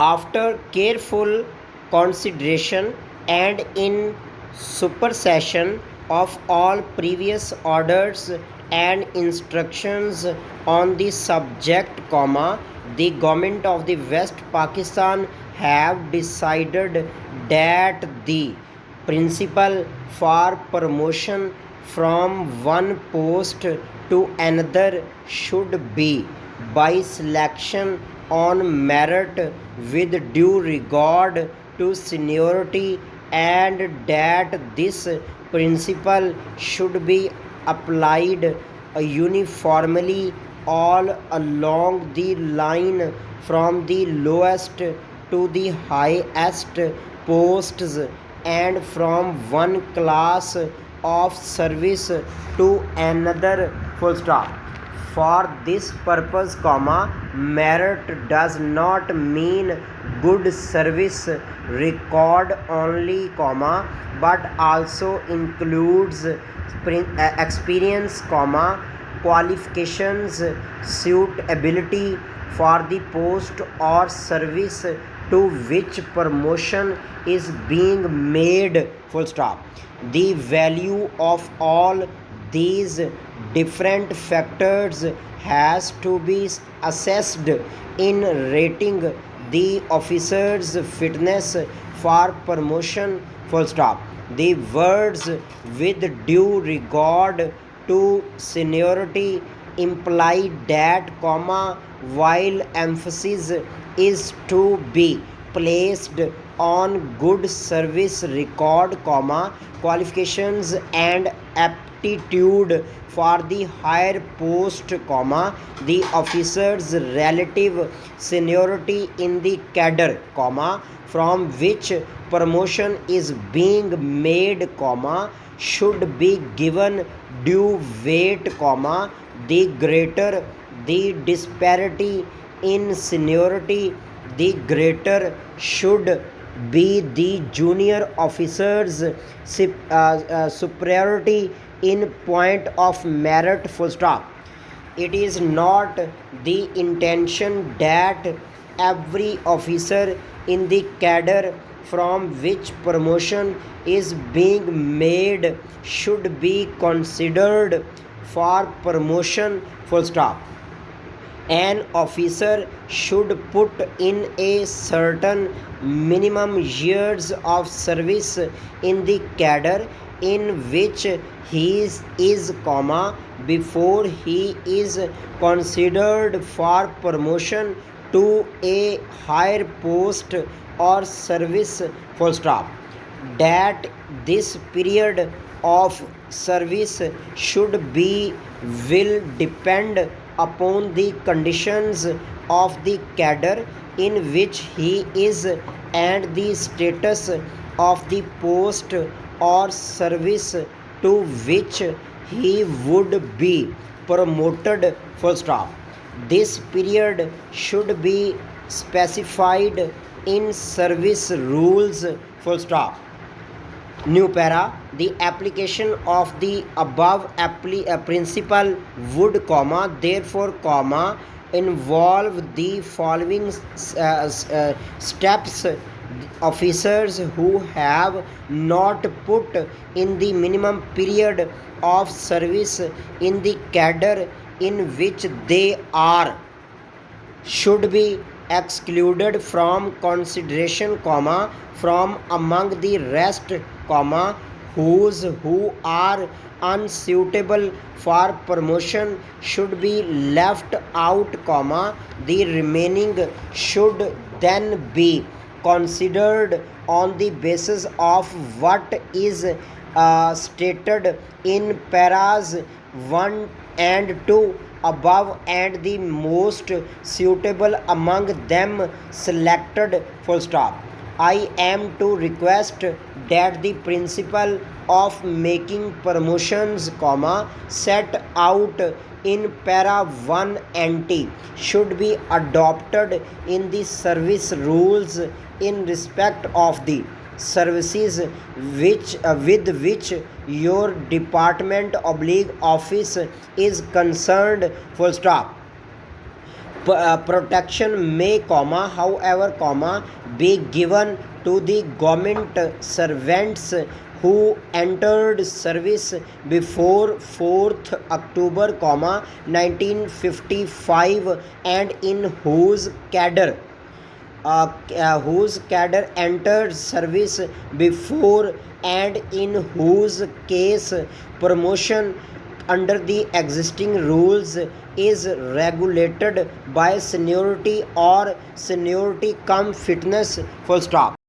After careful consideration and in supersession of all previous orders and instructions on the subject, the government of the West Pakistan have decided that the principle for promotion from one post to another should be by selection on merit with due regard to seniority, and that this principle should be applied uniformly all along the line from the lowest to the highest posts and from one class of service to another. Full stop. For this purpose, merit does not mean good service record only, but also includes experience, qualifications, suitability for the post or service to which promotion is being made. Full stop. The value of all these different factors has to be assessed in rating the officer's fitness for promotion. Full stop. The words with due regard to seniority imply that, while emphasis is to be placed on good service record, qualifications and aptitude for the higher post, the officer's relative seniority in the cadre, from which promotion is being made, should be given due weight, the greater the disparity in seniority, the greater should be the junior officer's superiority in point of merit. Full stop. It is not the intention that every officer in the cadre from which promotion is being made should be considered for promotion. Full stop. An officer should put in a certain minimum years of service in the cadre in which he is, before he is considered for promotion to a higher post or service. Full stop. That this period of service should be will depend upon the conditions of the cadre in which he is and the status of the post or service to which he would be promoted. Full stop. This period should be specified in service rules. Full stop. New para. The application of the above principle would, therefore, involve the following steps. Officers who have not put in the minimum period of service in the cadre in which they are should be excluded from consideration, from among the rest, who are unsuitable for promotion should be left out, the remaining should then be considered on the basis of what is stated in paras 1 and 2 above, and the most suitable among them selected. Full stop. I am to request that the principle of making promotions, set out in para 1 ante should be adopted in the service rules in respect of the services with which your department / office is concerned. Full stop. protection may, however, be given to the government servants who entered service before 4th October, 1955 and in whose cadre entered service before and in whose case promotion under the existing rules is regulated by seniority or seniority cum fitness, full stop.